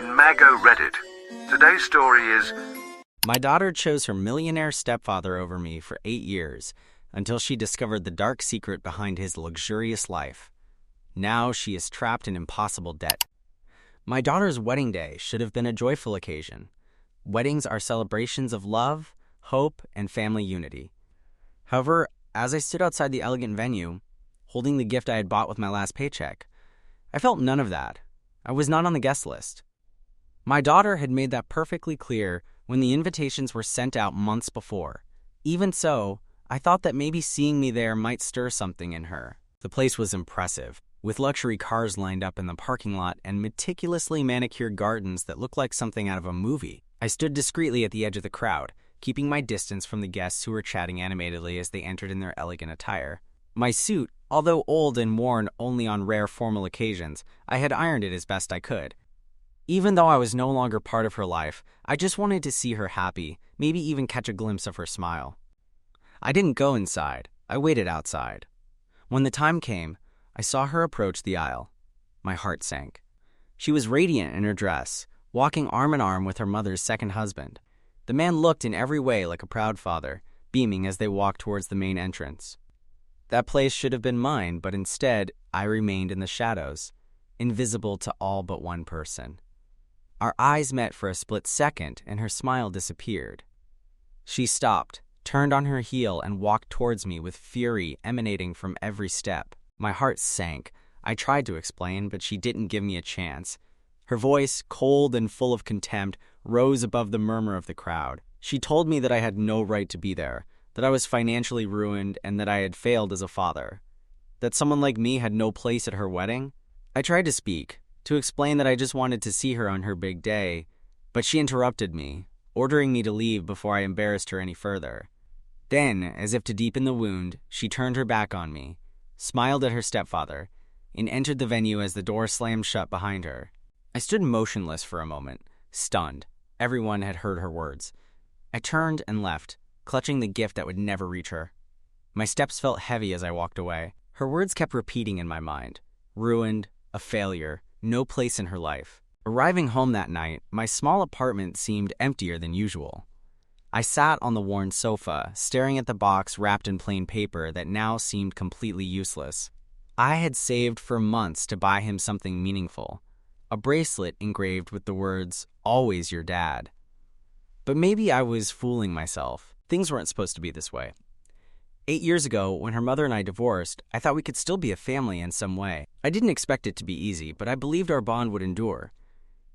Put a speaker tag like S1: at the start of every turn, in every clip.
S1: in Mago Reddit. Today's story is...
S2: My daughter chose her millionaire stepfather over me for 8 years until she discovered the dark secret behind his luxurious life. Now she is trapped in impossible debt. My daughter's wedding day should have been a joyful occasion. Weddings are celebrations of love, hope, and family unity. However, as I stood outside the elegant venue, holding the gift I had bought with my last paycheck, I felt none of that. I was not on the guest list. My daughter had made that perfectly clear when the invitations were sent out months before. Even so, I thought that maybe seeing me there might stir something in her. The place was impressive, with luxury cars lined up in the parking lot and meticulously manicured gardens that looked like something out of a movie. I stood discreetly at the edge of the crowd, keeping my distance from the guests who were chatting animatedly as they entered in their elegant attire. My suit, although old and worn only on rare formal occasions, I had ironed it as best I could. Even though I was no longer part of her life, I just wanted to see her happy, maybe even catch a glimpse of her smile. I didn't go inside. I waited outside. When the time came, I saw her approach the aisle. My heart sank. She was radiant in her dress, walking arm in arm with her mother's second husband. The man looked in every way like a proud father, beaming as they walked towards the main entrance. That place should have been mine, but instead, I remained in the shadows, invisible to all but one person. Our eyes met for a split second, and her smile disappeared. She stopped, turned on her heel, and walked towards me with fury emanating from every step. My heart sank. I tried to explain, but she didn't give me a chance. Her voice, cold and full of contempt, rose above the murmur of the crowd. She told me that I had no right to be there, that I was financially ruined, and that I had failed as a father. That someone like me had no place at her wedding? I tried to speak, to explain that I just wanted to see her on her big day, but she interrupted me, ordering me to leave before I embarrassed her any further. Then, as if to deepen the wound, she turned her back on me, smiled at her stepfather, and entered the venue as the door slammed shut behind her. I stood motionless for a moment, stunned. Everyone had heard her words. I turned and left, clutching the gift that would never reach her. My steps felt heavy as I walked away. Her words kept repeating in my mind. Ruined, a failure, no place in her life. Arriving home that night, my small apartment seemed emptier than usual. I sat on the worn sofa, staring at the box wrapped in plain paper that now seemed completely useless. I had saved for months to buy him something meaningful, a bracelet engraved with the words, "Always your dad." But maybe I was fooling myself. Things weren't supposed to be this way. 8 years ago, when her mother and I divorced, I thought we could still be a family in some way. I didn't expect it to be easy, but I believed our bond would endure.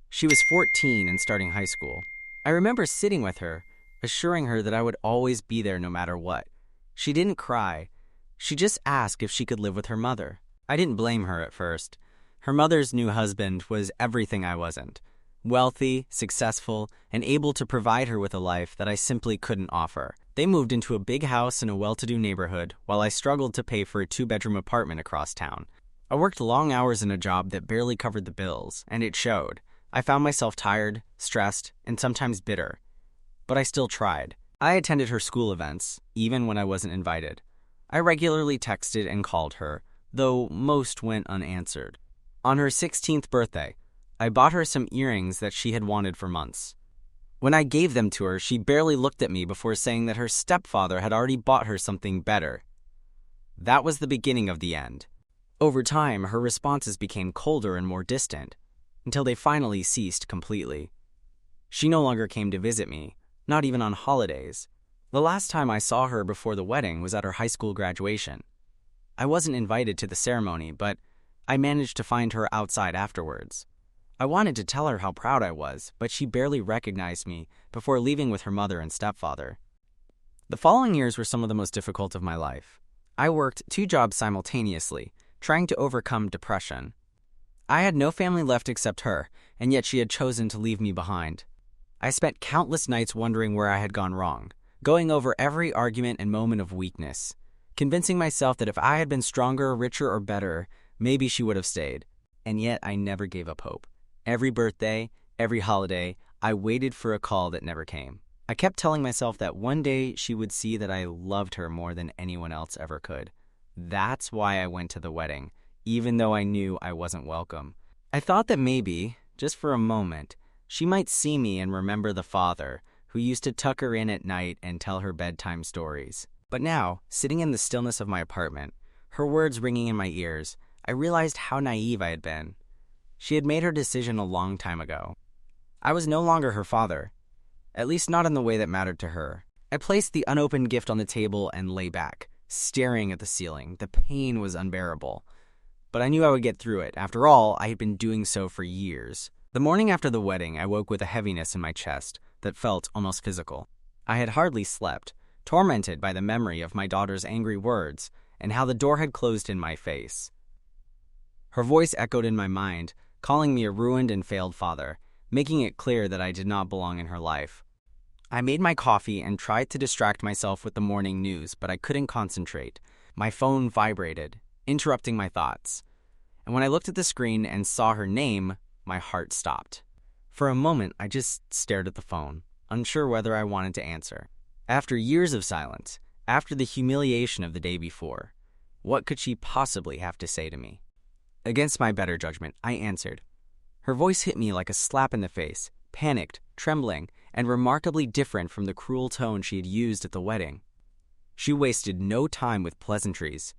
S2: She was 14 and starting high school. I remember sitting with her, assuring her that I would always be there no matter what. She didn't cry. She just asked if she could live with her mother. I didn't blame her at first. Her mother's new husband was everything I wasn't. Wealthy, successful, and able to provide her with a life that I simply couldn't offer. They moved into a big house in a well-to-do neighborhood while I struggled to pay for a 2-bedroom apartment across town. I worked long hours in a job that barely covered the bills, and it showed. I found myself tired, stressed, and sometimes bitter. But I still tried. I attended her school events, even when I wasn't invited. I regularly texted and called her, though most went unanswered. On her 16th birthday, I bought her some earrings that she had wanted for months. When I gave them to her, she barely looked at me before saying that her stepfather had already bought her something better. That was the beginning of the end. Over time, her responses became colder and more distant, until they finally ceased completely. She no longer came to visit me, not even on holidays. The last time I saw her before the wedding was at her high school graduation. I wasn't invited to the ceremony, but I managed to find her outside afterwards. I wanted to tell her how proud I was, but she barely recognized me before leaving with her mother and stepfather. The following years were some of the most difficult of my life. I worked 2 jobs simultaneously, trying to overcome depression. I had no family left except her, and yet she had chosen to leave me behind. I spent countless nights wondering where I had gone wrong, going over every argument and moment of weakness, convincing myself that if I had been stronger, richer, or better, maybe she would have stayed. And yet I never gave up hope. Every birthday, every holiday, I waited for a call that never came. I kept telling myself that one day she would see that I loved her more than anyone else ever could. That's why I went to the wedding, even though I knew I wasn't welcome. I thought that maybe, Just for a moment, she might see me and remember the father who used to tuck her in at night and tell her bedtime stories. But now, sitting in the stillness of my apartment, her words ringing in my ears, I realized how naive I had been. She had made her decision a long time ago. I was no longer her father, at least not in the way that mattered to her. I placed the unopened gift on the table and lay back, staring at the ceiling. The pain was unbearable, but I knew I would get through it. After all, I had been doing so for years. The morning after the wedding, I woke with a heaviness in my chest that felt almost physical. I had hardly slept, tormented by the memory of my daughter's angry words and how the door had closed in my face. Her voice echoed in my mind, calling me a ruined and failed father, making it clear that I did not belong in her life. I made my coffee and tried to distract myself with the morning news, but I couldn't concentrate. My phone vibrated, interrupting my thoughts. And when I looked at the screen and saw her name, my heart stopped. For a moment, I just stared at the phone, unsure whether I wanted to answer. After years of silence, after the humiliation of the day before, what could she possibly have to say to me? Against my better judgment, I answered. Her voice hit me like a slap in the face, panicked, trembling, and remarkably different from the cruel tone she had used at the wedding. She wasted no time with pleasantries.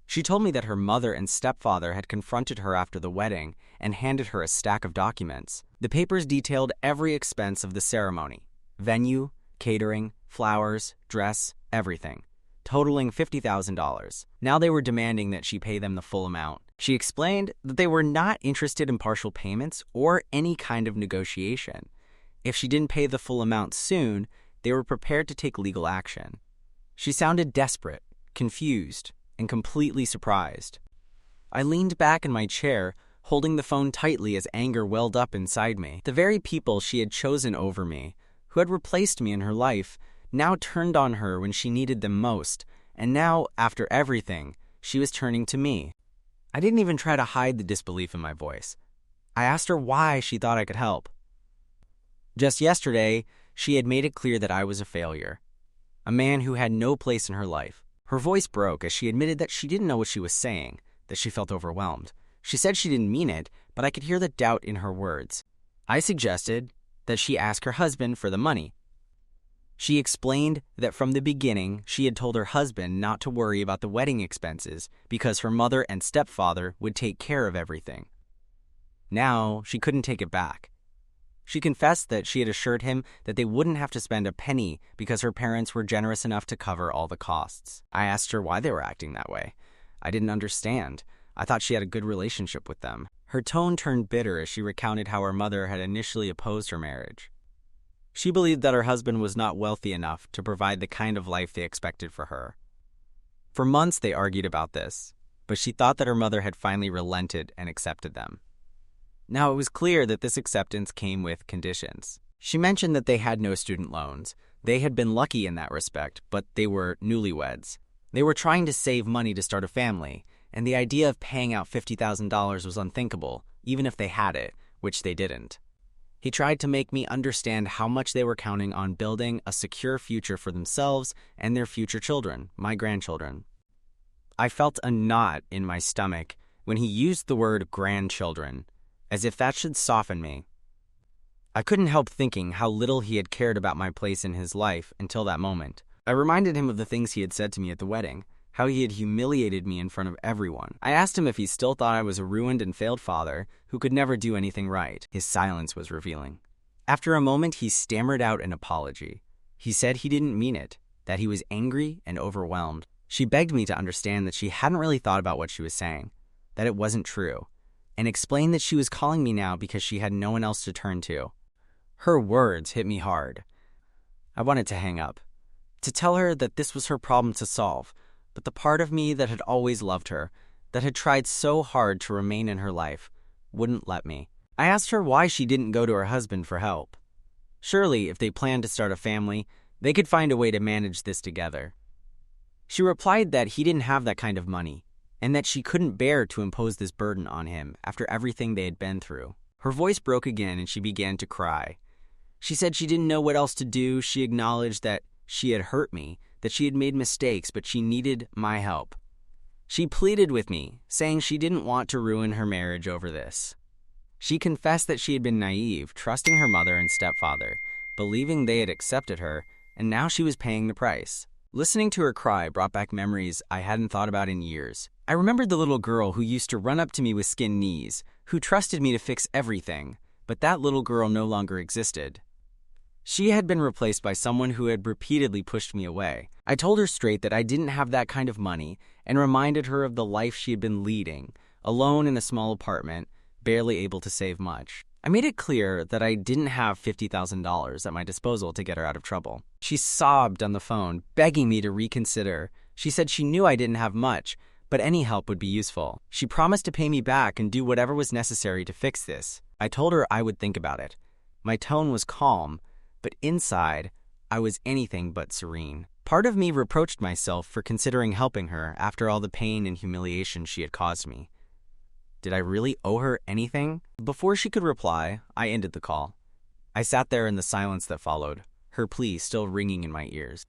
S2: She told me that her mother and stepfather had confronted her after the wedding and handed her a stack of documents. The papers detailed every expense of the ceremony: venue, catering, flowers, dress, everything, totaling $50,000. Now they were demanding that she pay them the full amount. She explained that they were not interested in partial payments or any kind of negotiation. If she didn't pay the full amount soon, they were prepared to take legal action. She sounded desperate, confused, and completely surprised. I leaned back in my chair, holding the phone tightly as anger welled up inside me. The very people she had chosen over me, who had replaced me in her life, now turned on her when she needed them most, and now, after everything, she was turning to me. I didn't even try to hide the disbelief in my voice. I asked her why she thought I could help. Just yesterday, she had made it clear that I was a failure, a man who had no place in her life. Her voice broke as she admitted that she didn't know what she was saying, that she felt overwhelmed. She said she didn't mean it, but I could hear the doubt in her words. I suggested that she ask her husband for the money. She explained that from the beginning, she had told her husband not to worry about the wedding expenses because her mother and stepfather would take care of everything. Now, she couldn't take it back. She confessed that she had assured him that they wouldn't have to spend a penny because her parents were generous enough to cover all the costs. I asked her why they were acting that way. I didn't understand. I thought she had a good relationship with them. Her tone turned bitter as she recounted how her mother had initially opposed her marriage. She believed that her husband was not wealthy enough to provide the kind of life they expected for her. For months they argued about this, but she thought that her mother had finally relented and accepted them. Now it was clear that this acceptance came with conditions. She mentioned that they had no student loans. They had been lucky in that respect, but they were newlyweds. They were trying to save money to start a family, and the idea of paying out $50,000 was unthinkable, even if they had it, which they didn't. He tried to make me understand how much they were counting on building a secure future for themselves and their future children, my grandchildren. I felt a knot in my stomach when he used the word grandchildren, as if that should soften me. I couldn't help thinking how little he had cared about my place in his life until that moment. I reminded him of the things he had said to me at the wedding, how he had humiliated me in front of everyone. I asked him if he still thought I was a ruined and failed father who could never do anything right. His silence was revealing. After a moment, he stammered out an apology. He said he didn't mean it, that he was angry and overwhelmed. She begged me to understand that she hadn't really thought about what she was saying, that it wasn't true, and explained that she was calling me now because she had no one else to turn to. Her words hit me hard. I wanted to hang up, to tell her that this was her problem to solve, but the part of me that had always loved her, that had tried so hard to remain in her life, wouldn't let me. I asked her why she didn't go to her husband for help. Surely, if they planned to start a family, they could find a way to manage this together. She replied that he didn't have that kind of money, and that she couldn't bear to impose this burden on him after everything they had been through. Her voice broke again and she began to cry. She said she didn't know what else to do. She acknowledged that she had hurt me, that she had made mistakes, but she needed my help. She pleaded with me, saying she didn't want to ruin her marriage over this. She confessed that she had been naive, trusting her mother and stepfather, believing they had accepted her, and now she was paying the price. Listening to her cry brought back memories I hadn't thought about in years. I remembered the little girl who used to run up to me with skinned knees, who trusted me to fix everything, but that little girl no longer existed. She had been replaced by someone who had repeatedly pushed me away. I told her straight that I didn't have that kind of money and reminded her of the life she had been leading, alone in a small apartment, barely able to save much. I made it clear that I didn't have $50,000 at my disposal to get her out of trouble. She sobbed on the phone, begging me to reconsider. She said she knew I didn't have much, but any help would be useful. She promised to pay me back and do whatever was necessary to fix this. I told her I would think about it. My tone was calm, but inside, I was anything but serene. Part of me reproached myself for considering helping her after all the pain and humiliation she had caused me. Did I really owe her anything? Before she could reply, I ended the call. I sat there in the silence that followed, her plea still ringing in my ears.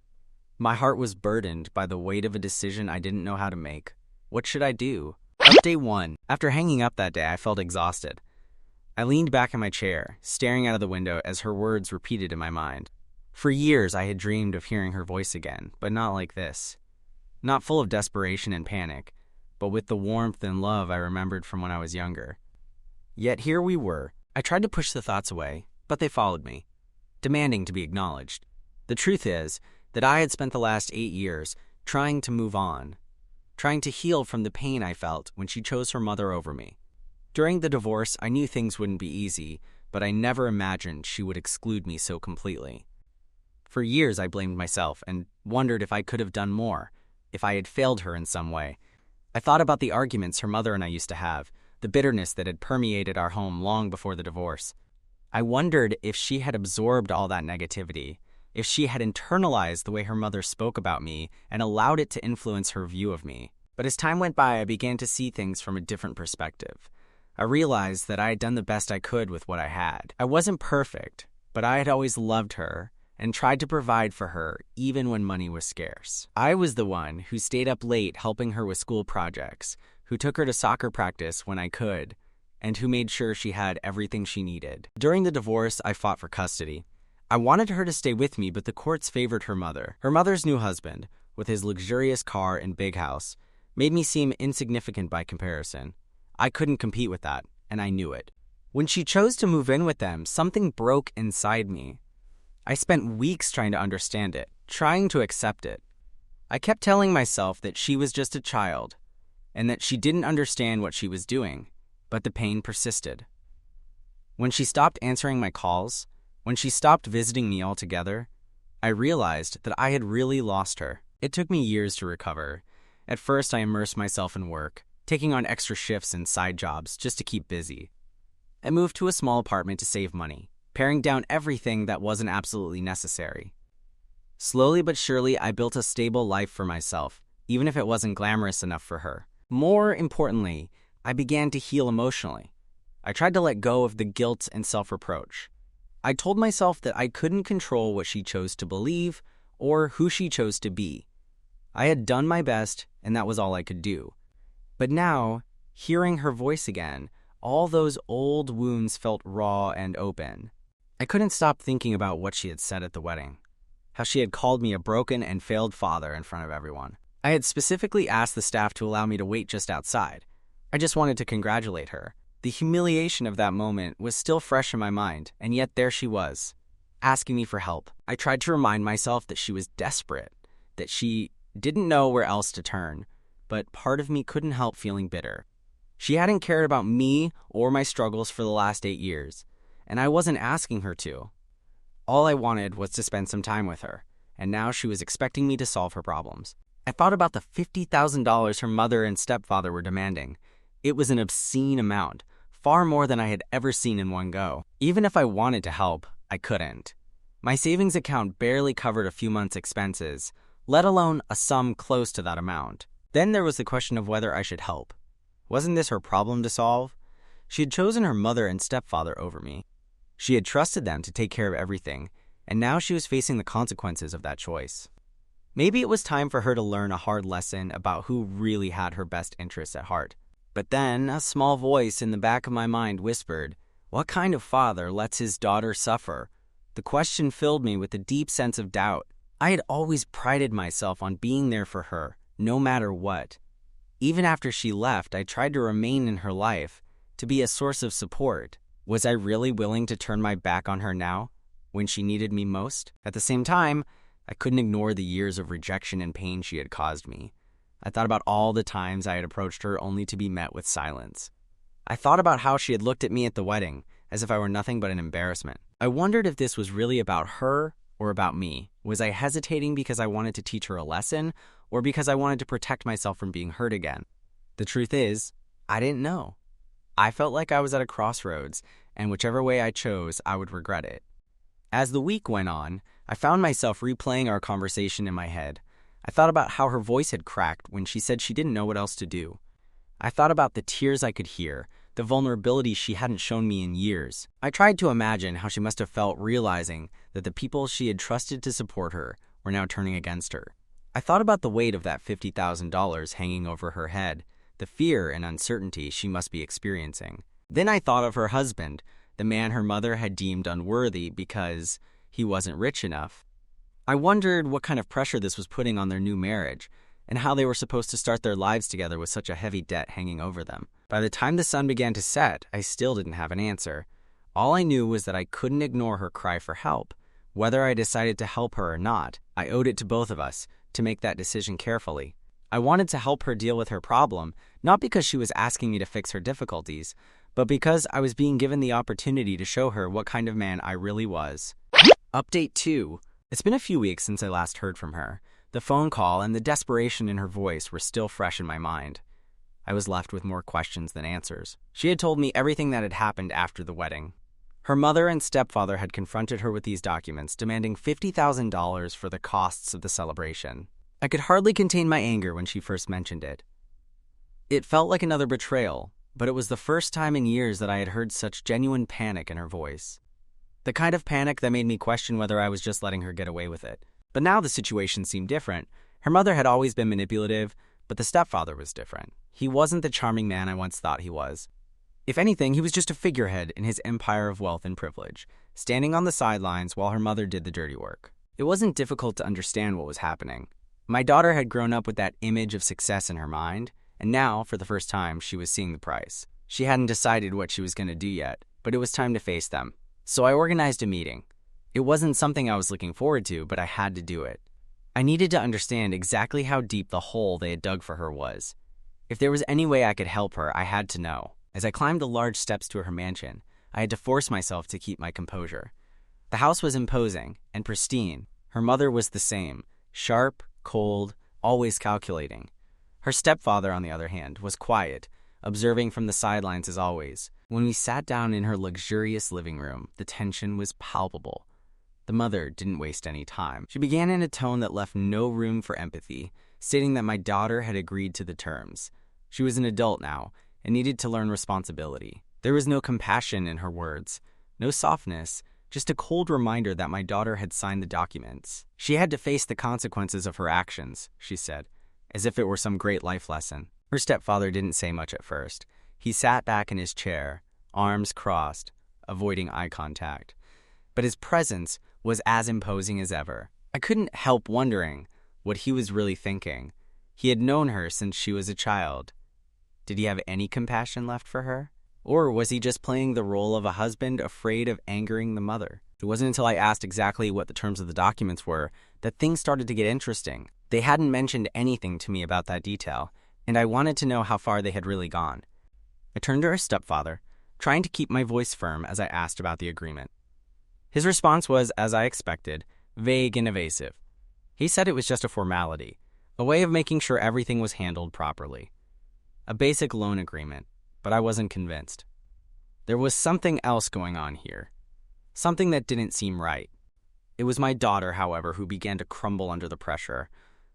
S2: My heart was burdened by the weight of a decision I didn't know how to make. What should I do? Update 1. After hanging up that day, I felt exhausted. I leaned back in my chair, staring out of the window as her words repeated in my mind. For years, I had dreamed of hearing her voice again, but not like this. Not full of desperation and panic, but with the warmth and love I remembered from when I was younger. Yet here we were. I tried to push the thoughts away, but they followed me, demanding to be acknowledged. The truth is that I had spent the last 8 years trying to move on, trying to heal from the pain I felt when she chose her mother over me. During the divorce, I knew things wouldn't be easy, but I never imagined she would exclude me so completely. For years, I blamed myself and wondered if I could have done more, if I had failed her in some way. I thought about the arguments her mother and I used to have, the bitterness that had permeated our home long before the divorce. I wondered if she had absorbed all that negativity, if she had internalized the way her mother spoke about me and allowed it to influence her view of me. But as time went by, I began to see things from a different perspective. I realized that I had done the best I could with what I had. I wasn't perfect, but I had always loved her and tried to provide for her even when money was scarce. I was the one who stayed up late helping her with school projects, who took her to soccer practice when I could, and who made sure she had everything she needed. During the divorce, I fought for custody. I wanted her to stay with me, but the courts favored her mother. Her mother's new husband, with his luxurious car and big house, made me seem insignificant by comparison. I couldn't compete with that, and I knew it. When she chose to move in with them, something broke inside me. I spent weeks trying to understand it, trying to accept it. I kept telling myself that she was just a child, and that she didn't understand what she was doing, but the pain persisted. When she stopped answering my calls, when she stopped visiting me altogether, I realized that I had really lost her. It took me years to recover. At first, I immersed myself in work, taking on extra shifts and side jobs just to keep busy. I moved to a small apartment to save money, paring down everything that wasn't absolutely necessary. Slowly but surely, I built a stable life for myself, even if it wasn't glamorous enough for her. More importantly, I began to heal emotionally. I tried to let go of the guilt and self-reproach. I told myself that I couldn't control what she chose to believe or who she chose to be. I had done my best, and that was all I could do. But now, hearing her voice again, all those old wounds felt raw and open. I couldn't stop thinking about what she had said at the wedding, how she had called me a broken and failed father in front of everyone. I had specifically asked the staff to allow me to wait just outside. I just wanted to congratulate her. The humiliation of that moment was still fresh in my mind, and yet there she was, asking me for help. I tried to remind myself that she was desperate, that she didn't know where else to turn, but part of me couldn't help feeling bitter. She hadn't cared about me or my struggles for the last 8 years, and I wasn't asking her to. All I wanted was to spend some time with her, and now she was expecting me to solve her problems. I thought about the $50,000 her mother and stepfather were demanding. It was an obscene amount, far more than I had ever seen in one go. Even if I wanted to help, I couldn't. My savings account barely covered a few months' expenses, let alone a sum close to that amount. Then there was the question of whether I should help. Wasn't this her problem to solve? She had chosen her mother and stepfather over me. She had trusted them to take care of everything, and now she was facing the consequences of that choice. Maybe it was time for her to learn a hard lesson about who really had her best interests at heart. But then, a small voice in the back of my mind whispered, What kind of father lets his daughter suffer? The question filled me with a deep sense of doubt. I had always prided myself on being there for her, no matter what. Even after she left, I tried to remain in her life, to be a source of support. Was I really willing to turn my back on her now, when she needed me most? At the same time, I couldn't ignore the years of rejection and pain she had caused me. I thought about all the times I had approached her only to be met with silence. I thought about how she had looked at me at the wedding, as if I were nothing but an embarrassment. I wondered if this was really about her or about me. Was I hesitating because I wanted to teach her a lesson, or because I wanted to protect myself from being hurt again? The truth is, I didn't know. I felt like I was at a crossroads, and whichever way I chose, I would regret it. As the week went on, I found myself replaying our conversation in my head. I thought about how her voice had cracked when she said she didn't know what else to do. I thought about the tears I could hear, the vulnerability she hadn't shown me in years. I tried to imagine how she must have felt realizing that the people she had trusted to support her were now turning against her. I thought about the weight of that $50,000 hanging over her head, the fear and uncertainty she must be experiencing. Then I thought of her husband, the man her mother had deemed unworthy because he wasn't rich enough. I wondered what kind of pressure this was putting on their new marriage, and how they were supposed to start their lives together with such a heavy debt hanging over them. By the time the sun began to set, I still didn't have an answer. All I knew was that I couldn't ignore her cry for help. Whether I decided to help her or not, I owed it to both of us to make that decision carefully. I wanted to help her deal with her problem, not because she was asking me to fix her difficulties, but because I was being given the opportunity to show her what kind of man I really was. Update 2. It's been a few weeks since I last heard from her. The phone call and the desperation in her voice were still fresh in my mind. I was left with more questions than answers. She had told me everything that had happened after the wedding. Her mother and stepfather had confronted her with these documents, demanding $50,000 for the costs of the celebration. I could hardly contain my anger when she first mentioned it. It felt like another betrayal, but it was the first time in years that I had heard such genuine panic in her voice. The kind of panic that made me question whether I was just letting her get away with it. But now the situation seemed different. Her mother had always been manipulative, but the stepfather was different. He wasn't the charming man I once thought he was. If anything, he was just a figurehead in his empire of wealth and privilege, standing on the sidelines while her mother did the dirty work. It wasn't difficult to understand what was happening. My daughter had grown up with that image of success in her mind, and now, for the first time, she was seeing the price. She hadn't decided what she was going to do yet, but it was time to face them. So I organized a meeting. It wasn't something I was looking forward to, but I had to do it. I needed to understand exactly how deep the hole they had dug for her was. If there was any way I could help her, I had to know. As I climbed the large steps to her mansion, I had to force myself to keep my composure. The house was imposing and pristine. Her mother was the same, sharp, cold, always calculating. Her stepfather, on the other hand, was quiet, observing from the sidelines as always. When we sat down in her luxurious living room, the tension was palpable. The mother didn't waste any time. She began in a tone that left no room for empathy, stating that my daughter had agreed to the terms. She was an adult now and needed to learn responsibility. There was no compassion in her words, no softness, just a cold reminder that my daughter had signed the documents. She had to face the consequences of her actions, she said, as if it were some great life lesson. Her stepfather didn't say much at first. He sat back in his chair, arms crossed, avoiding eye contact. But his presence was as imposing as ever. I couldn't help wondering what he was really thinking. He had known her since she was a child. Did he have any compassion left for her? Or was he just playing the role of a husband afraid of angering the mother? It wasn't until I asked exactly what the terms of the documents were that things started to get interesting. They hadn't mentioned anything to me about that detail, and I wanted to know how far they had really gone. I turned to her stepfather, trying to keep my voice firm as I asked about the agreement. His response was, as I expected, vague and evasive. He said it was just a formality, a way of making sure everything was handled properly. A basic loan agreement, but I wasn't convinced. There was something else going on here, something that didn't seem right. It was my daughter, however, who began to crumble under the pressure.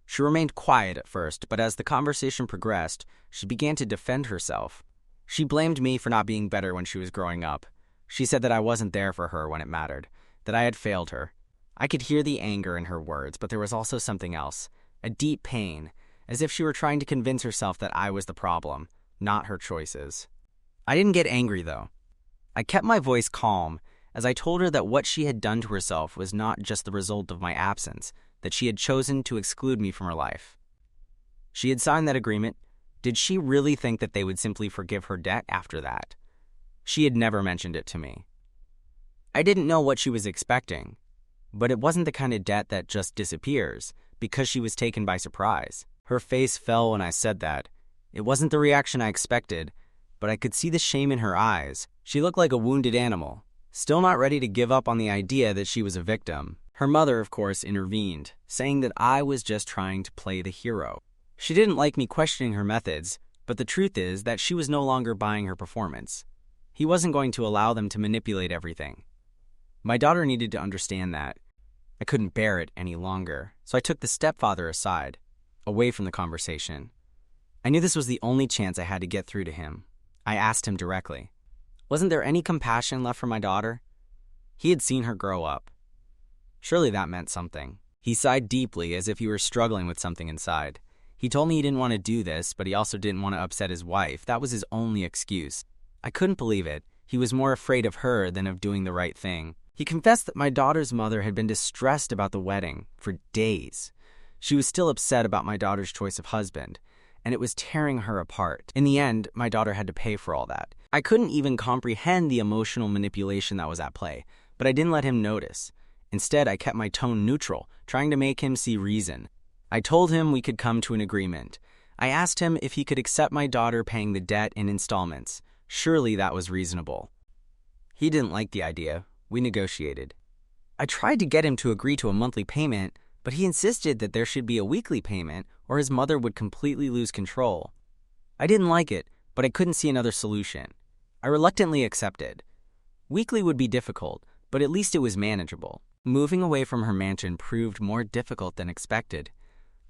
S2: She remained quiet at first, but as the conversation progressed, she began to defend herself. She blamed me for not being better when she was growing up. She said that I wasn't there for her when it mattered, that I had failed her. I could hear the anger in her words, but there was also something else, a deep pain, as if she were trying to convince herself that I was the problem, not her choices. I didn't get angry, though. I kept my voice calm as I told her that what she had done to herself was not just the result of my absence, that she had chosen to exclude me from her life. She had signed that agreement. Did she really think that they would simply forgive her debt after that? She had never mentioned it to me. I didn't know what she was expecting, but it wasn't the kind of debt that just disappears because she was taken by surprise. Her face fell when I said that. It wasn't the reaction I expected, but I could see the shame in her eyes. She looked like a wounded animal, still not ready to give up on the idea that she was a victim. Her mother, of course, intervened, saying that I was just trying to play the hero. She didn't like me questioning her methods, but the truth is that she was no longer buying her performance. He wasn't going to allow them to manipulate everything. My daughter needed to understand that. I couldn't bear it any longer, so I took the stepfather aside, away from the conversation. I knew this was the only chance I had to get through to him. I asked him directly, wasn't there any compassion left for my daughter? He had seen her grow up. Surely that meant something. He sighed deeply as if he were struggling with something inside. He told me he didn't want to do this, but he also didn't want to upset his wife. That was his only excuse. I couldn't believe it. He was more afraid of her than of doing the right thing. He confessed that my daughter's mother had been distressed about the wedding for days. She was still upset about my daughter's choice of husband, and it was tearing her apart. In the end, my daughter had to pay for all that. I couldn't even comprehend the emotional manipulation that was at play, but I didn't let him notice. Instead, I kept my tone neutral, trying to make him see reason. I told him we could come to an agreement. I asked him if he could accept my daughter paying the debt in installments. Surely that was reasonable. He didn't like the idea. We negotiated. I tried to get him to agree to a monthly payment, but he insisted that there should be a weekly payment or his mother would completely lose control. I didn't like it, but I couldn't see another solution. I reluctantly accepted. Weekly would be difficult, but at least it was manageable. Moving away from her mansion proved more difficult than expected.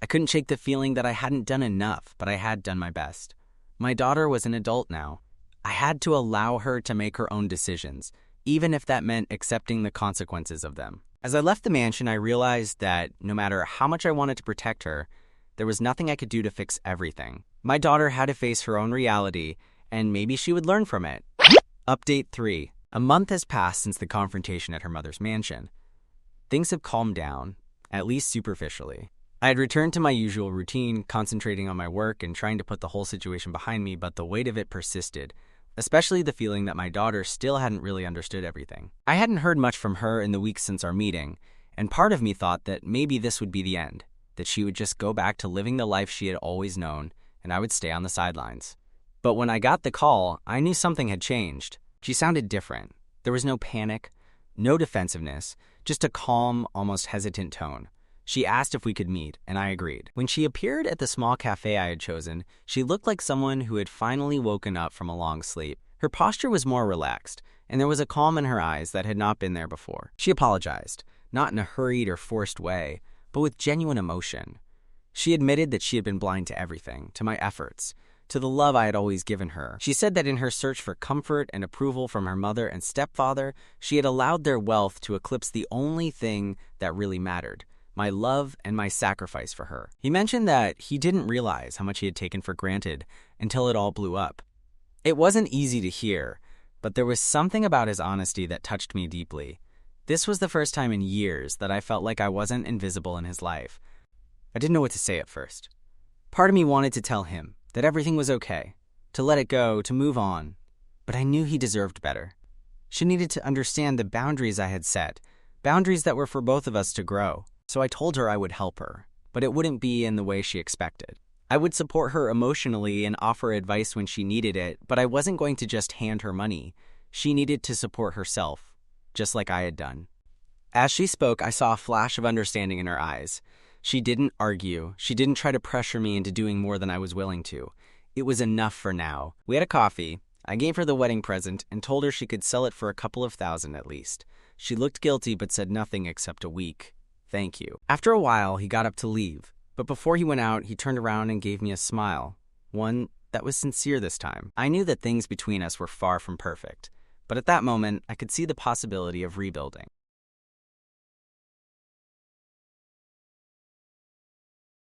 S2: I couldn't shake the feeling that I hadn't done enough, but I had done my best. My daughter was an adult now. I had to allow her to make her own decisions, even if that meant accepting the consequences of them. As I left the mansion, I realized that no matter how much I wanted to protect her, there was nothing I could do to fix everything. My daughter had to face her own reality, and maybe she would learn from it. Update 3. A month has passed since the confrontation at her mother's mansion. Things have calmed down, at least superficially. I had returned to my usual routine, concentrating on my work and trying to put the whole situation behind me, but the weight of it persisted, especially the feeling that my daughter still hadn't really understood everything. I hadn't heard much from her in the weeks since our meeting, and part of me thought that maybe this would be the end, that she would just go back to living the life she had always known, and I would stay on the sidelines. But when I got the call, I knew something had changed. She sounded different. There was no panic, no defensiveness, just a calm, almost hesitant tone. She asked if we could meet, and I agreed. When she appeared at the small cafe I had chosen, she looked like someone who had finally woken up from a long sleep. Her posture was more relaxed, and there was a calm in her eyes that had not been there before. She apologized, not in a hurried or forced way, but with genuine emotion. She admitted that she had been blind to everything, to my efforts, to the love I had always given her. She said that in her search for comfort and approval from her mother and stepfather, she had allowed their wealth to eclipse the only thing that really mattered: my love and my sacrifice for her. He mentioned that he didn't realize how much he had taken for granted until it all blew up. It wasn't easy to hear, but there was something about his honesty that touched me deeply. This was the first time in years that I felt like I wasn't invisible in his life. I didn't know what to say at first. Part of me wanted to tell him that everything was okay, to let it go, to move on, but I knew he deserved better. She needed to understand the boundaries I had set, boundaries that were for both of us to grow. So I told her I would help her, but it wouldn't be in the way she expected. I would support her emotionally and offer advice when she needed it, but I wasn't going to just hand her money. She needed to support herself, just like I had done. As she spoke, I saw a flash of understanding in her eyes. She didn't argue. She didn't try to pressure me into doing more than I was willing to. It was enough for now. We had a coffee. I gave her the wedding present and told her she could sell it for a couple of thousand at least. She looked guilty but said nothing except a weak "Thank you." After a while, he got up to leave, but before he went out, he turned around and gave me a smile, one that was sincere this time. I knew that things between us were far from perfect, but at that moment, I could see the possibility of rebuilding.